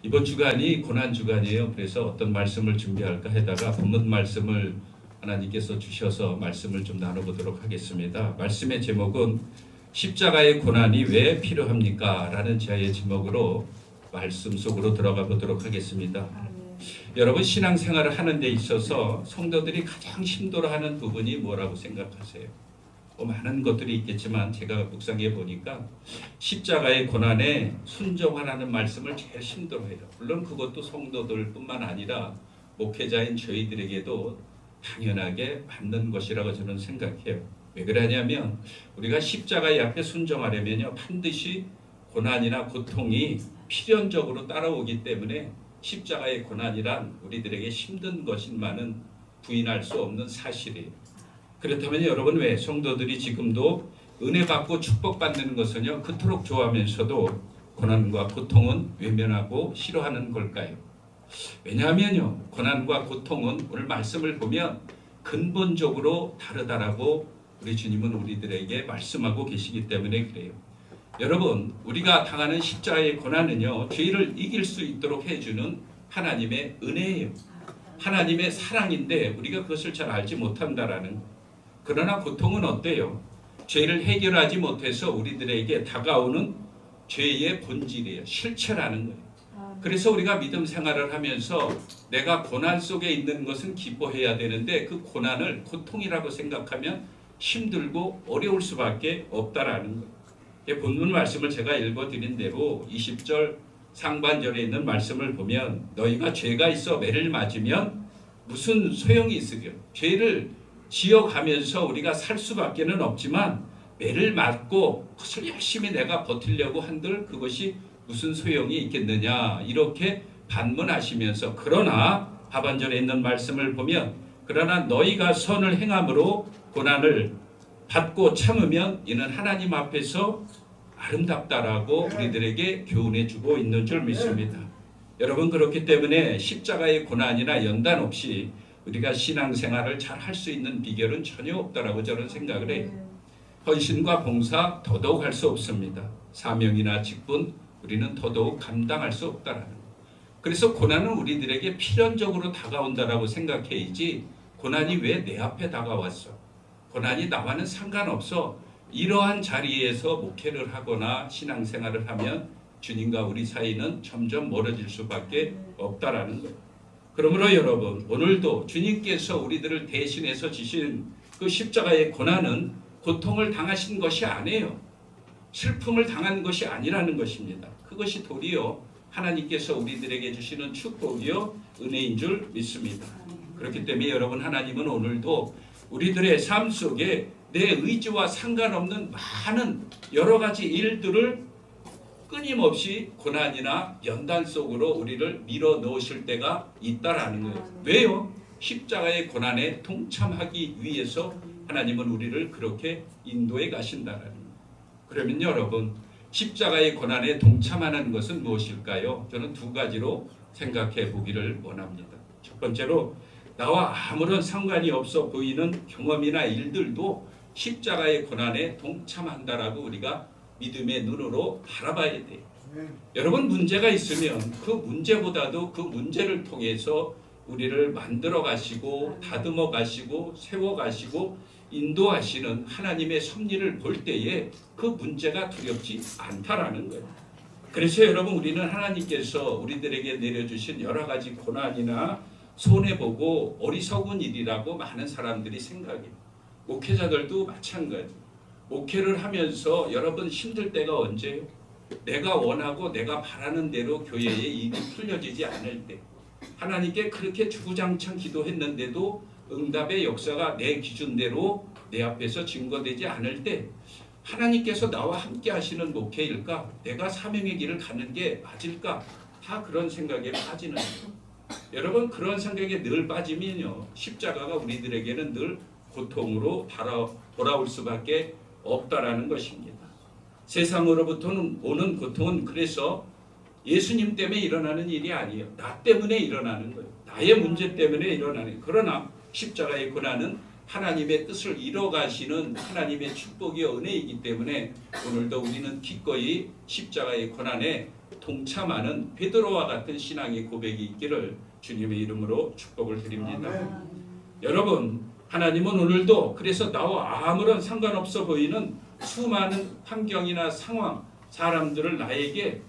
이번 주간이 고난 주간이에요. 그래서 어떤 말씀을 준비할까 하다가 본문 말씀을 하나님께서 주셔서 말씀을 좀 나눠보도록 하겠습니다. 말씀의 제목은 십자가의 고난이 왜 필요합니까? 라는 제의 제목으로 말씀 속으로 들어가 보도록 하겠습니다. 여러분, 신앙생활을 하는 데 있어서 성도들이 가장 힘들어하는 부분이 뭐라고 생각하세요? 많은 것들이 있겠지만 제가 묵상해 보니까 십자가의 고난에 순종하라는 말씀을 제일 힘들어해요. 물론 그것도 성도들 뿐만 아니라 목회자인 저희들에게도 당연하게 맞는 것이라고 저는 생각해요. 왜 그러냐면 우리가 십자가의 앞에 순종하려면요, 반드시 고난이나 고통이 필연적으로 따라오기 때문에 십자가의 고난이란 우리들에게 힘든 것인만은 부인할 수 없는 사실이에요. 그렇다면 여러분, 왜 성도들이 지금도 은혜 받고 축복받는 것은요 그토록 좋아하면서도 고난과 고통은 외면하고 싫어하는 걸까요? 왜냐하면요, 고난과 고통은 오늘 말씀을 보면 근본적으로 다르다라고 우리 주님은 우리들에게 말씀하고 계시기 때문에 그래요. 여러분, 우리가 당하는 십자가의 고난은요 죄를 이길 수 있도록 해주는 하나님의 은혜예요. 하나님의 사랑인데 우리가 그것을 잘 알지 못한다라는 거예요. 그러나 고통은 어때요? 죄를 해결하지 못해서 우리들에게 다가오는 죄의 본질이에요. 실체라는 거예요. 그래서 우리가 믿음 생활을 하면서 내가 고난 속에 있는 것은 기뻐해야 되는데 그 고난을 고통이라고 생각하면 힘들고 어려울 수밖에 없다라는 거예요. 본문 말씀을 제가 읽어드린 대로 20절 상반절에 있는 말씀을 보면 너희가 죄가 있어 매를 맞으면 무슨 소용이 있으랴. 죄를 지어가면서 우리가 살 수밖에는 없지만 매를 맞고 그것을 열심히 내가 버티려고 한들 그것이 무슨 소용이 있겠느냐, 이렇게 반문하시면서, 그러나 하반절에 있는 말씀을 보면 그러나 너희가 선을 행함으로 고난을 받고 참으면 이는 하나님 앞에서 아름답다라고 우리들에게 교훈해 주고 있는 줄 믿습니다. 여러분, 그렇기 때문에 십자가의 고난이나 연단 없이 우리가 신앙생활을 잘 할 수 있는 비결은 전혀 없다라고 저는 생각을 해요. 헌신과 봉사 더더욱 할 수 없습니다. 사명이나 직분 우리는 더더욱 감당할 수 없다라는 거예요. 그래서 고난은 우리들에게 필연적으로 다가온다라고 생각해야지, 고난이 왜 내 앞에 다가왔어? 고난이 나와는 상관없어. 이러한 자리에서 목회를 하거나 신앙생활을 하면 주님과 우리 사이는 점점 멀어질 수밖에 없다라는 거예요. 그러므로 여러분, 오늘도 주님께서 우리들을 대신해서 지신 그 십자가의 고난은 고통을 당하신 것이 아니에요. 슬픔을 당한 것이 아니라는 것입니다. 그것이 도리어 하나님께서 우리들에게 주시는 축복이요 은혜인 줄 믿습니다. 그렇기 때문에 여러분, 하나님은 오늘도 우리들의 삶 속에 내 의지와 상관없는 많은 여러 가지 일들을 끊임없이 고난이나 연단 속으로 우리를 밀어 넣으실 때가 있다라는 거예요. 왜요? 십자가의 고난에 동참하기 위해서 하나님은 우리를 그렇게 인도해 가신다라는 거예요. 그러면 여러분, 십자가의 고난에 동참하는 것은 무엇일까요? 저는 두 가지로 생각해 보기를 원합니다. 첫 번째로, 나와 아무런 상관이 없어 보이는 경험이나 일들도 십자가의 고난에 동참한다라고 우리가 믿음의 눈으로 바라봐야 돼요. 여러분, 문제가 있으면 그 문제보다도 그 문제를 통해서 우리를 만들어 가시고 다듬어 가시고 세워 가시고 인도하시는 하나님의 섭리를 볼 때에 그 문제가 두렵지 않다라는 거예요. 그래서 여러분, 우리는 하나님께서 우리들에게 내려주신 여러 가지 고난이나 손해보고 어리석은 일이라고 많은 사람들이 생각해요. 목회자들도 마찬가지. 목회를 하면서 여러분, 힘들 때가 언제요? 내가 원하고 내가 바라는 대로 교회의 일이 풀려지지 않을 때, 하나님께 그렇게 주구장창 기도했는데도 응답의 역사가 내 기준대로 내 앞에서 증거되지 않을 때, 하나님께서 나와 함께 하시는 목회일까? 내가 사명의 길을 가는 게 맞을까? 다 그런 생각에 빠지는 거예요. 여러분, 그런 생각에 늘 빠지면요, 십자가가 우리들에게는 늘 고통으로 돌아올 수밖에 없다라는 것입니다. 세상으로부터는 오는 고통은 그래서 예수님 때문에 일어나는 일이 아니에요. 나 때문에 일어나는 거예요. 나의 문제 때문에 일어나는 거예요. 그러나 십자가의 고난은 하나님의 뜻을 이뤄가시는 하나님의 축복이요 은혜이기 때문에 오늘도 우리는 기꺼이 십자가의 고난에 동참하는 베드로와 같은 신앙의 고백이 있기를 주님의 이름으로 축복을 드립니다. 여러분, 하나님은 오늘도 그래서 나와 아무런 상관없어 보이는 수많은 환경이나 상황, 사람들을 나에게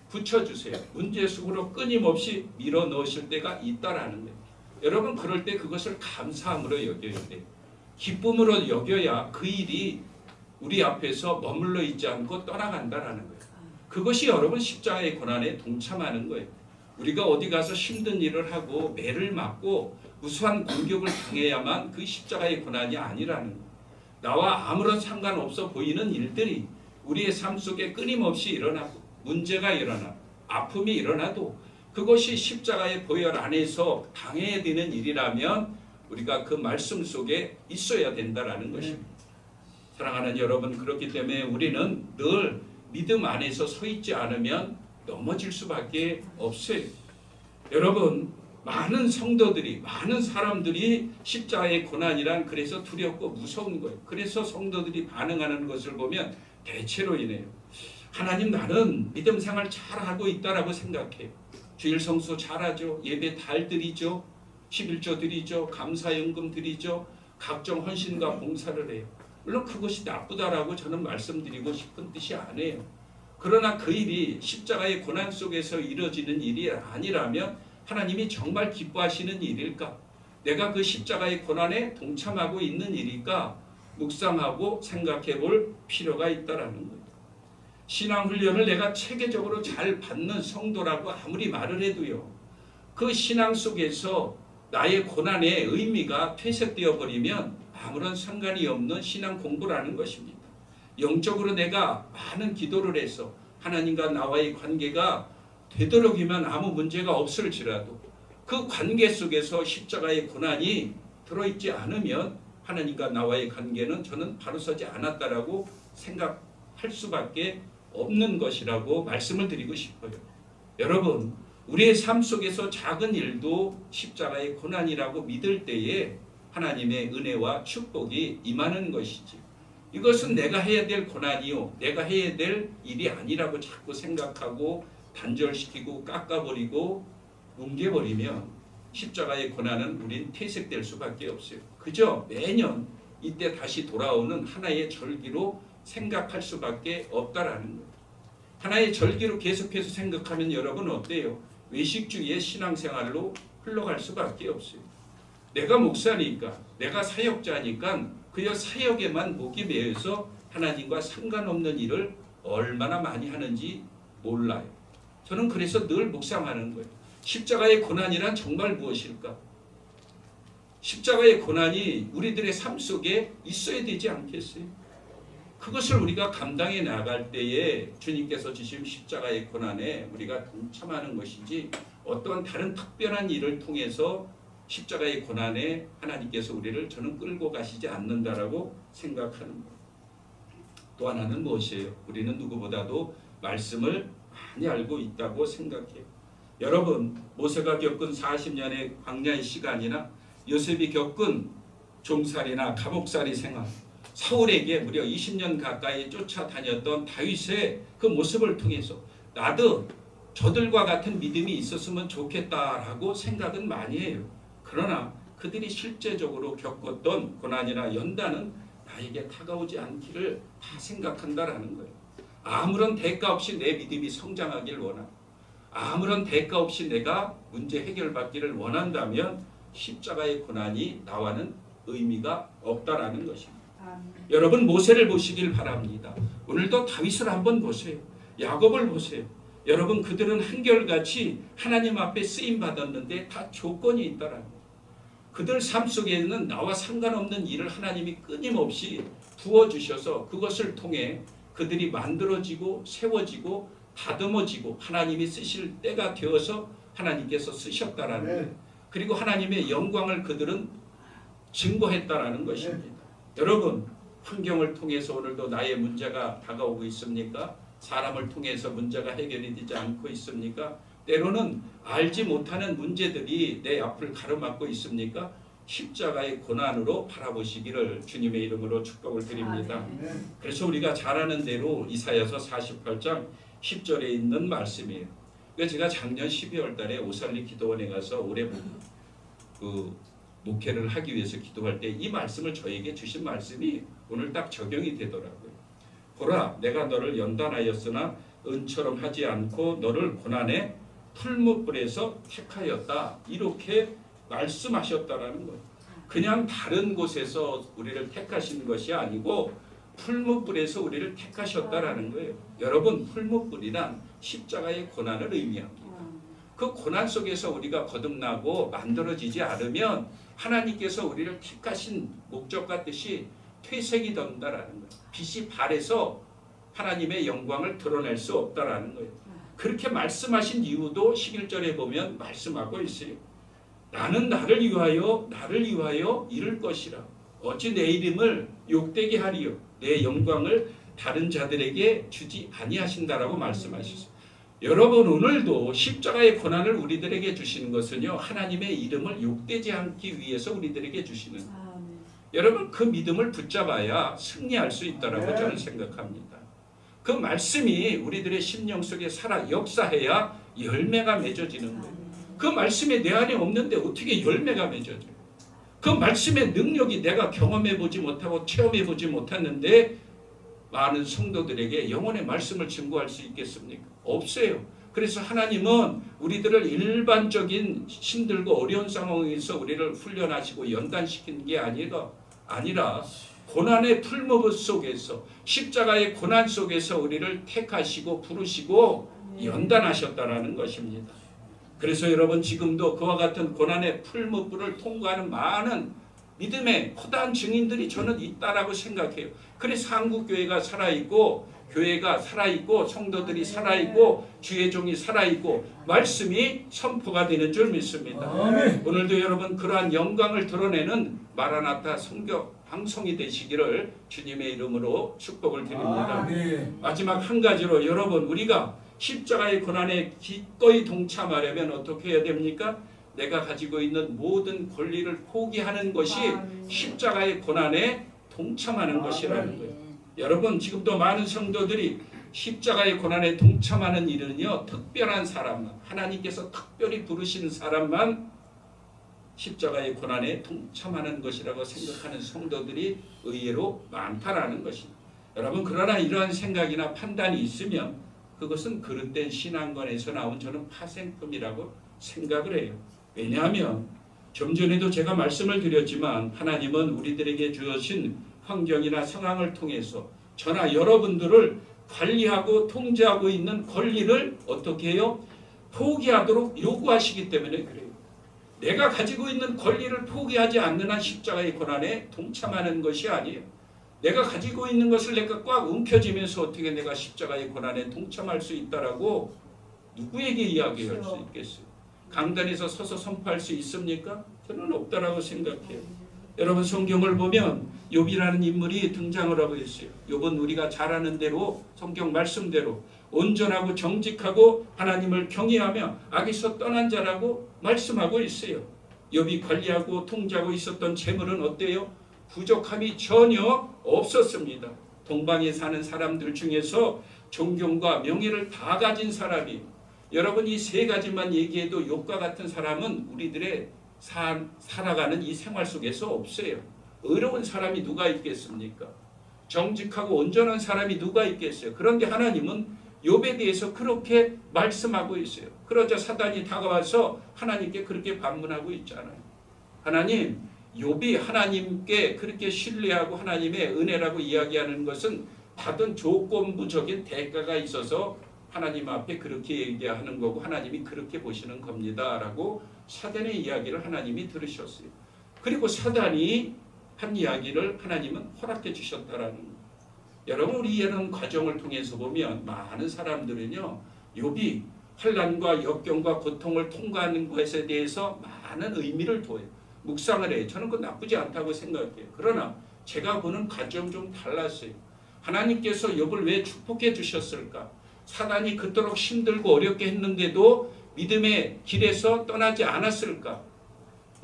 붙여주세요. 문제 속으로 끊임없이 밀어 넣으실 때가 있다라는 거예요. 여러분, 그럴 때 그것을 감사함으로 여겨야 돼요. 기쁨으로 여겨야 그 일이 우리 앞에서 머물러 있지 않고 떠나간다라는 거예요. 그것이 여러분 십자가의 고난에 동참하는 거예요. 우리가 어디 가서 힘든 일을 하고 매를 맞고 무수한 공격을 당해야만 그 십자가의 고난이 아니라는 거예요. 나와 아무런 상관없어 보이는 일들이 우리의 삶 속에 끊임없이 일어나고 문제가 일어나 아픔이 일어나도 그것이 십자가의 보혈 안에서 당해야 되는 일이라면 우리가 그 말씀 속에 있어야 된다라는 것입니다. 사랑하는 여러분, 그렇기 때문에 우리는 늘 믿음 안에서 서 있지 않으면 넘어질 수밖에 없어요. 여러분, 많은 성도들이, 많은 사람들이 십자가의 고난이란 그래서 두렵고 무서운 거예요. 그래서 성도들이 반응하는 것을 보면 대체로 이래요. 하나님, 나는 믿음 생활 잘하고 있다라고 생각해요. 주일 성수 잘하죠. 예배 잘 드리죠. 11조 드리죠. 감사연금 드리죠. 각종 헌신과 봉사를 해요. 물론 그것이 나쁘다라고 저는 말씀드리고 싶은 뜻이 아니에요. 그러나 그 일이 십자가의 고난 속에서 이루어지는 일이 아니라면 하나님이 정말 기뻐하시는 일일까? 내가 그 십자가의 고난에 동참하고 있는 일일까? 묵상하고 생각해 볼 필요가 있다라는 거예요. 신앙훈련을 내가 체계적으로 잘 받는 성도라고 아무리 말을 해도요, 그 신앙 속에서 나의 고난의 의미가 퇴색되어 버리면 아무런 상관이 없는 신앙 공부라는 것입니다. 영적으로 내가 많은 기도를 해서 하나님과 나와의 관계가 되도록이면 아무 문제가 없을지라도 그 관계 속에서 십자가의 고난이 들어있지 않으면 하나님과 나와의 관계는 저는 바로 서지 않았다라고 생각할 수밖에 없는 것이라고 말씀을 드리고 싶어요. 여러분, 우리의 삶 속에서 작은 일도 십자가의 고난이라고 믿을 때에 하나님의 은혜와 축복이 임하는 것이지, 이것은 내가 해야 될 고난이요, 내가 해야 될 일이 아니라고 자꾸 생각하고 단절시키고 깎아버리고 뭉개버리면 십자가의 고난은 우린 퇴색될 수밖에 없어요. 그저 매년 이때 다시 돌아오는 하나의 절기로 생각할 수밖에 없다라는 거예요. 하나의 절기로 계속해서 생각하면 여러분 어때요? 외식주의의 신앙생활로 흘러갈 수밖에 없어요. 내가 목사니까, 내가 사역자니까 그저 사역에만 목이 매여서 하나님과 상관없는 일을 얼마나 많이 하는지 몰라요. 저는 그래서 늘 묵상하는 거예요. 십자가의 고난이란 정말 무엇일까? 십자가의 고난이 우리들의 삶 속에 있어야 되지 않겠어요? 그것을 우리가 감당해 나갈 때에 주님께서 주신 십자가의 고난에 우리가 동참하는 것이지, 어떤 다른 특별한 일을 통해서 십자가의 고난에 하나님께서 우리를 저는 끌고 가시지 않는다라고 생각하는 거예요. 또 하나는 무엇이에요? 우리는 누구보다도 말씀을 많이 알고 있다고 생각해요. 여러분, 모세가 겪은 40년의 광야의 시간이나 요셉이 겪은 종살이나 감옥살이 생활, 사울에게 무려 20년 가까이 쫓아다녔던 다윗의 그 모습을 통해서 나도 저들과 같은 믿음이 있었으면 좋겠다라고 생각은 많이 해요. 그러나 그들이 실제적으로 겪었던 고난이나 연단은 나에게 다가오지 않기를 다 생각한다라는 거예요. 아무런 대가 없이 내 믿음이 성장하길 원하고, 아무런 대가 없이 내가 문제 해결받기를 원한다면 십자가의 고난이 나와는 의미가 없다라는 것입니다. 여러분, 모세를 보시길 바랍니다. 오늘도 다윗을 한번 보세요. 야곱을 보세요. 여러분, 그들은 한결같이 하나님 앞에 쓰임받았는데 다 조건이 있다라는 거예요. 그들 삶 속에는 나와 상관없는 일을 하나님이 끊임없이 부어주셔서 그것을 통해 그들이 만들어지고 세워지고 다듬어지고 하나님이 쓰실 때가 되어서 하나님께서 쓰셨다라는 거예요. 그리고 하나님의 영광을 그들은 증거했다라는 것입니다. 여러분, 환경을 통해서 오늘도 나의 문제가 다가오고 있습니까? 사람을 통해서 문제가 해결이 되지 않고 있습니까? 때로는 알지 못하는 문제들이 내 앞을 가로막고 있습니까? 십자가의 고난으로 바라보시기를 주님의 이름으로 축복을 드립니다. 그래서 우리가 잘 아는 대로 이사야서 48장 10절에 있는 말씀이에요. 그러니까 제가 작년 12월 달에 오살리 기도원에 가서 올해 목회를 하기 위해서 기도할 때 이 말씀을 저에게 주신 말씀이 오늘 딱 적용이 되더라고요. 보라, 내가 너를 연단하였으나 은처럼 하지 않고 너를 고난의 풀무불에서 택하였다. 이렇게 말씀하셨다라는 거예요. 그냥 다른 곳에서 우리를 택하신 것이 아니고 풀무불에서 우리를 택하셨다라는 거예요. 여러분, 풀무불이란 십자가의 고난을 의미합니다. 그 고난 속에서 우리가 거듭나고 만들어지지 않으면 하나님께서 우리를 택하신 목적과 뜻이 퇴색이 된다라는 거예요. 빛이 발해서 하나님의 영광을 드러낼 수 없다라는 거예요. 그렇게 말씀하신 이유도 11절에 보면 말씀하고 있어요. 나는 나를 위하여 이룰 것이라. 어찌 내 이름을 욕되게 하리요. 내 영광을 다른 자들에게 주지 아니하신다라고 말씀하셨어요. 여러분, 오늘도 십자가의 고난을 우리들에게 주시는 것은요, 하나님의 이름을 욕되지 않기 위해서 우리들에게 주시는 여러분, 그 믿음을 붙잡아야 승리할 수 있다라고 저는 생각합니다. 그 말씀이 우리들의 심령 속에 살아 역사해야 열매가 맺어지는 거예요. 그 말씀이 내 안에 없는데 어떻게 열매가 맺어져요? 그 말씀의 능력이 내가 경험해보지 못하고 체험해보지 못했는데 많은 성도들에게 영혼의 말씀을 증거할 수 있겠습니까? 없어요. 그래서 하나님은 우리들을 일반적인 힘들고 어려운 상황에서 우리를 훈련하시고 연단시키는 게 아니라 고난의 풀무불 속에서 십자가의 고난 속에서 우리를 택하시고 부르시고 연단하셨다라는 것입니다. 그래서 여러분, 지금도 그와 같은 고난의 풀무불을 통과하는 많은 믿음의 커다란 증인들이 저는 있다라고 생각해요. 그래서 한국교회가 살아있고 교회가 살아있고 성도들이 살아있고 주의 종이 살아있고 말씀이 선포가 되는 줄 믿습니다. 아멘. 오늘도 여러분, 그러한 영광을 드러내는 마라나타 성교 방송이 되시기를 주님의 이름으로 축복을 드립니다. 아멘. 마지막 한 가지로 여러분, 우리가 십자가의 고난에 기꺼이 동참하려면 어떻게 해야 됩니까? 내가 가지고 있는 모든 권리를 포기하는 것이 십자가의 고난에 동참하는 것이라는 거예요. 여러분, 지금도 많은 성도들이 십자가의 고난에 동참하는 일은요, 특별한 사람만, 하나님께서 특별히 부르시는 사람만 십자가의 고난에 동참하는 것이라고 생각하는 성도들이 의외로 많다라는 것입니다. 여러분, 그러나 이러한 생각이나 판단이 있으면 그것은 그릇된 신앙관에서 나온 저는 파생품이라고 생각을 해요. 왜냐하면 좀 전에도 제가 말씀을 드렸지만 하나님은 우리들에게 주신 환경이나 상황을 통해서 저나 여러분들을 관리하고 통제하고 있는 권리를 어떻게 해요? 포기하도록 요구하시기 때문에 그래요. 내가 가지고 있는 권리를 포기하지 않는 한 십자가의 고난에 동참하는 것이 아니에요. 내가 가지고 있는 것을 내가 꽉 움켜쥐면서 어떻게 내가 십자가의 고난에 동참할 수 있다라고 누구에게 이야기할 수 있겠어요? 강단에서 서서 선포할 수 있습니까? 저는 없다라고 생각해요. 여러분, 성경을 보면 욥이라는 인물이 등장을 하고 있어요. 욥은 우리가 잘 아는 대로 성경 말씀대로 온전하고 정직하고 하나님을 경외하며 악에서 떠난 자라고 말씀하고 있어요. 욥이 관리하고 통제하고 있었던 재물은 어때요? 부족함이 전혀 없었습니다. 동방에 사는 사람들 중에서 존경과 명예를 다 가진 사람이, 여러분, 이 세 가지만 얘기해도 욥과 같은 사람은 우리들의 살아가는 이 생활 속에서 없어요. 의로운 사람이 누가 있겠습니까? 정직하고 온전한 사람이 누가 있겠어요? 그런데 하나님은 욥에 대해서 그렇게 말씀하고 있어요. 그러자 사단이 다가와서 하나님께 그렇게 반문하고 있잖아요. 하나님, 욥이 하나님께 그렇게 신뢰하고 하나님의 은혜라고 이야기하는 것은 받은 조건부적인 대가가 있어서 하나님 앞에 그렇게 얘기하는 거고 하나님이 그렇게 보시는 겁니다 라고 사단의 이야기를 하나님이 들으셨어요. 그리고 사단이 한 이야기를 하나님은 허락해 주셨다라는 거예요. 여러분, 우리 이런 과정을 통해서 보면 많은 사람들은요, 욥이 환난과 역경과 고통을 통과하는 것에 대해서 많은 의미를 둬요. 묵상을 해요. 저는 그건 나쁘지 않다고 생각해요. 그러나 제가 보는 관점은 좀 달랐어요. 하나님께서 욥을 왜 축복해 주셨을까? 사단이 그토록 힘들고 어렵게 했는데도 믿음의 길에서 떠나지 않았을까?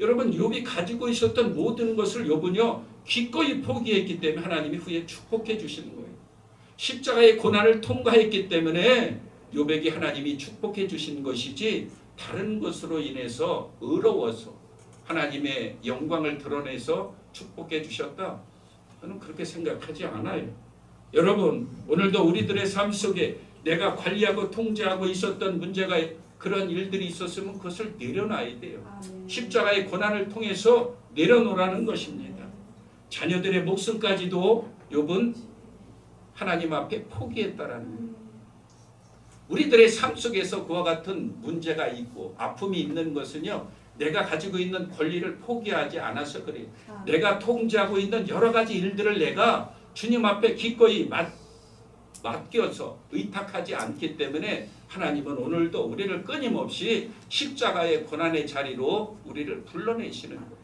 여러분, 욥이 가지고 있었던 모든 것을 욥은요 기꺼이 포기했기 때문에 하나님이 후에 축복해 주시는 거예요. 십자가의 고난을 통과했기 때문에 욥에게 하나님이 축복해 주신 것이지 다른 것으로 인해서 의로워서 하나님의 영광을 드러내서 축복해 주셨다. 저는 그렇게 생각하지 않아요. 여러분, 오늘도 우리들의 삶 속에 내가 관리하고 통제하고 있었던 문제가 그런 일들이 있었으면 그것을 내려놔야 돼요. 십자가의 고난을 통해서 내려놓으라는 것입니다. 자녀들의 목숨까지도 욥은 하나님 앞에 포기했다라는 거예요. 우리들의 삶 속에서 그와 같은 문제가 있고 아픔이 있는 것은요, 내가 가지고 있는 권리를 포기하지 않아서 그래요. 내가 통제하고 있는 여러 가지 일들을 내가 주님 앞에 기꺼이 맡겨서 의탁하지 않기 때문에 하나님은 오늘도 우리를 끊임없이 십자가의 고난의 자리로 우리를 불러내시는 거예요.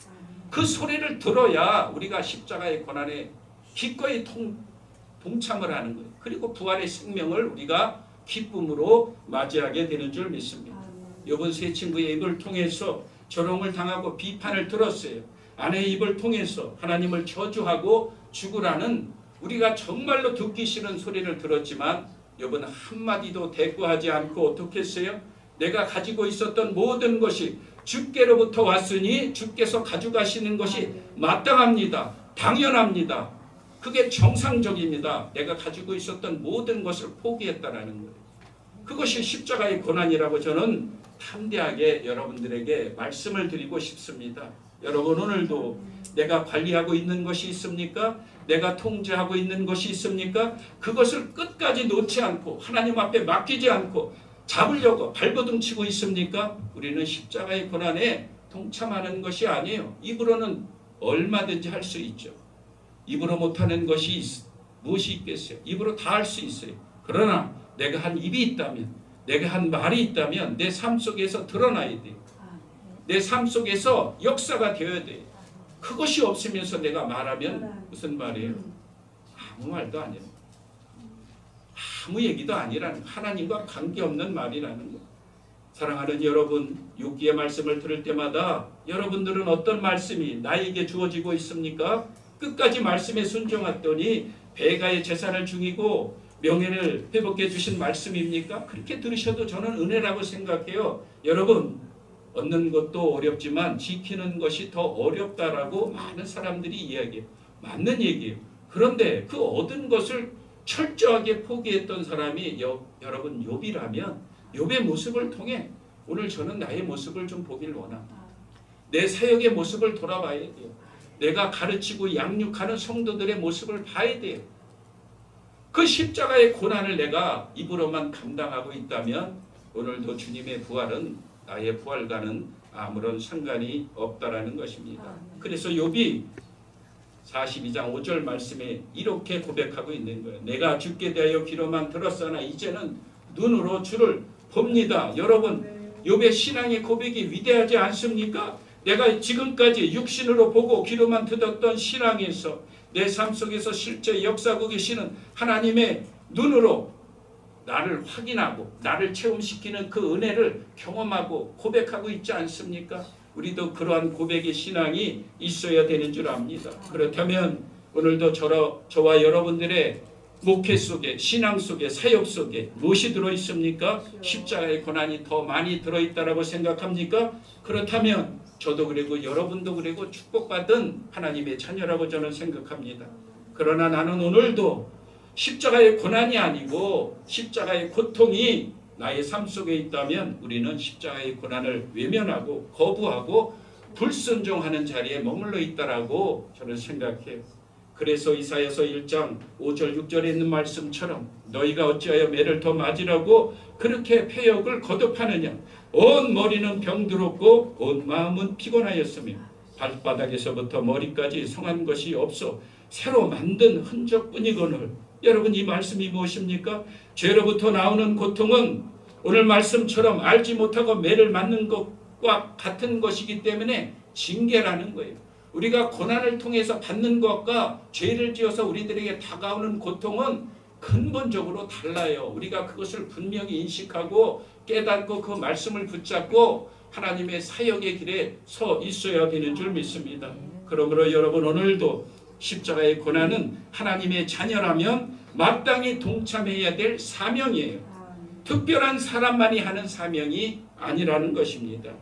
그 소리를 들어야 우리가 십자가의 고난에 기꺼이 동참을 하는 거예요. 그리고 부활의 생명을 우리가 기쁨으로 맞이하게 되는 줄 믿습니다. 욥은 세 친구의 입을 통해서 조롱을 당하고 비판을 들었어요. 아내의 입을 통해서 하나님을 저주하고 죽으라는 우리가 정말로 듣기 싫은 소리를 들었지만 욥은 한마디도 대꾸하지 않고 어떻게 했어요? 내가 가지고 있었던 모든 것이 주께로부터 왔으니 주께서 가져가시는 것이 마땅합니다. 당연합니다. 그게 정상적입니다. 내가 가지고 있었던 모든 것을 포기했다라는 거예요. 그것이 십자가의 고난이라고 저는 담대하게 여러분들에게 말씀을 드리고 싶습니다. 여러분, 오늘도 내가 관리하고 있는 것이 있습니까? 내가 통제하고 있는 것이 있습니까? 그것을 끝까지 놓지 않고 하나님 앞에 맡기지 않고 잡으려고 발버둥 치고 있습니까? 우리는 십자가의 고난에 동참하는 것이 아니에요. 입으로는 얼마든지 할 수 있죠. 입으로 못하는 것이 무엇이 있겠어요? 입으로 다 할 수 있어요. 그러나 내가 한 입이 있다면, 내가 한 말이 있다면 내 삶 속에서 드러나야 돼요. 내 삶 속에서 역사가 되어야 돼요. 그것이 없으면서 내가 말하면 무슨 말이에요? 아무 말도 아니에요. 아무 얘기도 아니라는, 하나님과 관계없는 말이라는 거. 사랑하는 여러분, 욥기의 말씀을 들을 때마다 여러분들은 어떤 말씀이 나에게 주어지고 있습니까? 끝까지 말씀에 순종했더니 배가의 재산을 중이고 명예를 회복해 주신 말씀입니까? 그렇게 들으셔도 저는 은혜라고 생각해요. 여러분, 얻는 것도 어렵지만 지키는 것이 더 어렵다라고 많은 사람들이 이야기해요. 맞는 얘기예요. 그런데 그 얻은 것을 철저하게 포기했던 사람이 여러분 욥이라면 욥의 모습을 통해 오늘 저는 나의 모습을 좀 보길 원합니다. 내 사역의 모습을 돌아봐야 돼요. 내가 가르치고 양육하는 성도들의 모습을 봐야 돼요. 그 십자가의 고난을 내가 입으로만 감당하고 있다면 오늘도 주님의 부활은 나의 부활과는 아무런 상관이 없다라는 것입니다. 그래서 욥이 42장 5절 말씀에 이렇게 고백하고 있는 거예요. 내가 주께 대하여 귀로만 들었으나 이제는 눈으로 주를 봅니다. 여러분, 욥의 신앙의 고백이 위대하지 않습니까? 내가 지금까지 육신으로 보고 귀로만 듣었던 신앙에서 내 삶 속에서 실제 역사하고 계시는 하나님의 눈으로 나를 확인하고 나를 체험시키는 그 은혜를 경험하고 고백하고 있지 않습니까? 우리도 그러한 고백의 신앙이 있어야 되는 줄 압니다. 그렇다면 오늘도 저와 여러분들의 목회 속에, 신앙 속에, 사역 속에 무엇이 들어있습니까? 십자가의 고난이 더 많이 들어있다라고 생각합니까? 그렇다면 저도 그리고 여러분도 그리고 축복받은 하나님의 자녀라고 저는 생각합니다. 그러나 나는 오늘도 십자가의 고난이 아니고 십자가의 고통이 나의 삶 속에 있다면 우리는 십자가의 고난을 외면하고 거부하고 불순종하는 자리에 머물러 있다라고 저는 생각해요. 그래서 이사야서 1장 5절 6절에 있는 말씀처럼 너희가 어찌하여 매를 더 맞으라고 그렇게 패역을 거듭하느냐. 온 머리는 병들었고 온 마음은 피곤하였으며 발바닥에서부터 머리까지 성한 것이 없어 새로 만든 흔적뿐이거늘. 여러분, 이 말씀이 무엇입니까? 죄로부터 나오는 고통은 오늘 말씀처럼 알지 못하고 매를 맞는 것과 같은 것이기 때문에 징계라는 거예요. 우리가 고난을 통해서 받는 것과 죄를 지어서 우리들에게 다가오는 고통은 근본적으로 달라요. 우리가 그것을 분명히 인식하고 깨닫고 그 말씀을 붙잡고 하나님의 사역의 길에 서 있어야 되는 줄 믿습니다. 그러므로 여러분, 오늘도 십자가의 고난은 하나님의 자녀라면 마땅히 동참해야 될 사명이에요. 특별한 사람만이 하는 사명이 아니라는 것입니다.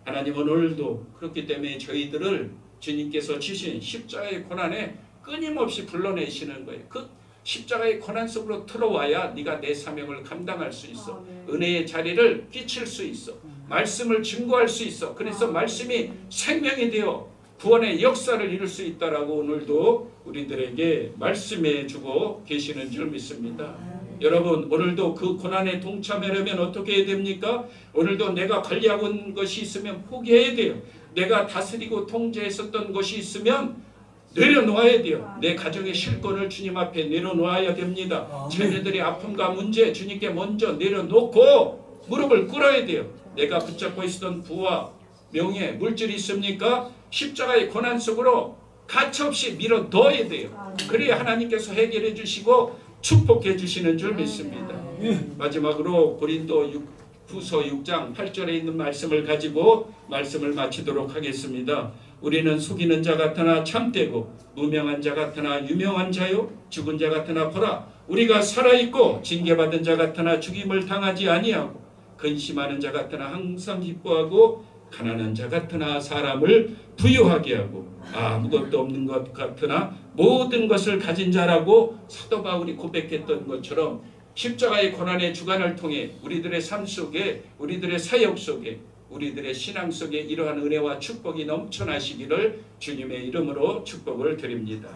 하나님 오늘도 그렇기 때문에 저희들을 주님께서 주신 십자가의 고난에 끊임없이 불러내시는 거예요. 그 십자가의 고난 속으로 들어와야 네가 내 사명을 감당할 수 있어. 은혜의 자리를 끼칠 수 있어. 말씀을 증거할 수 있어. 그래서 말씀이 생명이 되어 구원의 역사를 이룰 수 있다라고 오늘도 우리들에게 말씀해 주고 계시는 줄 믿습니다. 여러분 오늘도 그 고난에 동참하려면 어떻게 해야 됩니까? 오늘도 내가 관리하고 있는 것이 있으면 포기해야 돼요. 내가 다스리고 통제했었던 것이 있으면 내려놓아야 돼요. 내 가정의 실권을 주님 앞에 내려놓아야 됩니다. 자녀들의 아픔과 문제 주님께 먼저 내려놓고 무릎을 꿇어야 돼요. 내가 붙잡고 있었던 부와 명예, 물질이 있습니까? 십자가의 고난 속으로 가차없이 밀어 넣어야 돼요. 그래야 하나님께서 해결해 주시고 축복해 주시는 줄 믿습니다. 마지막으로 고린도 후서 6장 8절에 있는 말씀을 가지고 말씀을 마치도록 하겠습니다. 우리는 속이는 자 같으나 참되고 무명한 자 같으나 유명한 자요 죽은 자 같으나 보라 우리가 살아있고 징계받은 자 같으나 죽임을 당하지 아니하고 근심하는 자 같으나 항상 기뻐하고 가난한 자 같으나 사람을 부유하게 하고 아무것도 없는 것 같으나 모든 것을 가진 자라고 사도 바울이 고백했던 것처럼 십자가의 고난의 주관을 통해 우리들의 삶 속에 우리들의 사역 속에 우리들의 신앙 속에 이러한 은혜와 축복이 넘쳐나시기를 주님의 이름으로 축복을 드립니다.